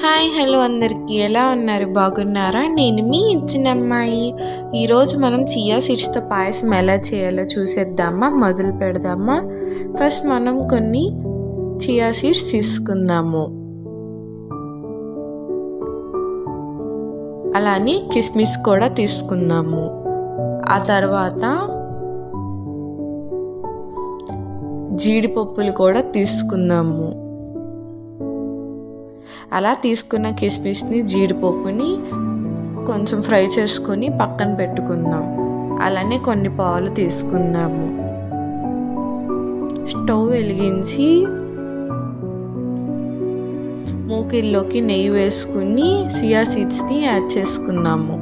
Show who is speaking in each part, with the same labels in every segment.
Speaker 1: Hi hello అందరికీ ఎలా ఉన్నారు? బాగున్నారా? నేను మీ చిన్నమ్మాయి. ఈరోజు మనం చియా సీడ్స్తో పాయసం ఎలా చేయాలో చూసేద్దామా? మొదలు పెడదామా? ఫస్ట్ మనం కొన్ని చియా సీడ్స్ తీసుకుందాము. అలానే కిస్మిస్ కూడా తీసుకుందాము. ఆ తర్వాత జీడిపప్పులు కూడా తీసుకుందాము. అలా తీసుకున్న కిస్మిస్ని జీడిపప్పుని కొంచెం ఫ్రై చేసుకొని పక్కన పెట్టుకుందాం. అలానే కొన్ని పాలు తీసుకుందాము. స్టవ్ వెలిగించి మూకిల్లోకి నెయ్యి వేసుకుని చియా సీడ్స్ని యాడ్ చేసుకుందాము.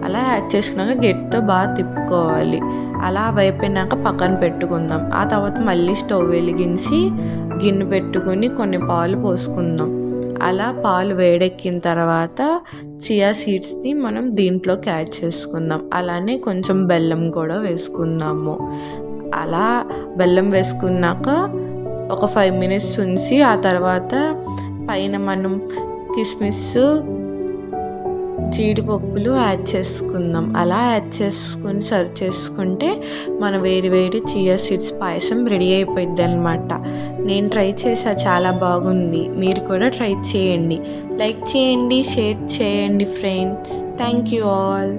Speaker 1: అలా యాడ్ చేసుకున్నాక గట్టితో బాగా తిప్పుకోవాలి. అలా అయిపోయినాక పక్కన పెట్టుకుందాం. ఆ తర్వాత మళ్ళీ స్టవ్ వెలిగించి గిన్నె పెట్టుకుని కొన్ని పాలు పోసుకుందాం. అలా పాలు వేడెక్కిన తర్వాత చియా సీడ్స్ని మనం దీంట్లోకి యాడ్ చేసుకుందాం. అలానే కొంచెం బెల్లం కూడా వేసుకుందాము. అలా బెల్లం వేసుకున్నాక ఒక 5 minutes ఉంచి ఆ తర్వాత పైన మనం కిస్మిస్ జీడిపప్పులు యాడ్ చేసుకుందాం. అలా యాడ్ చేసుకుని సర్వ్ చేసుకుంటే మన వేడి వేడి చియా సీడ్స్ పాయసం రెడీ అయిపోయింది అన్నమాట. నేను ట్రై చేసా, చాలా బాగుంది. మీరు కూడా ట్రై చేయండి. లైక్ చేయండి, షేర్ చేయండి ఫ్రెండ్స్. Thank you all.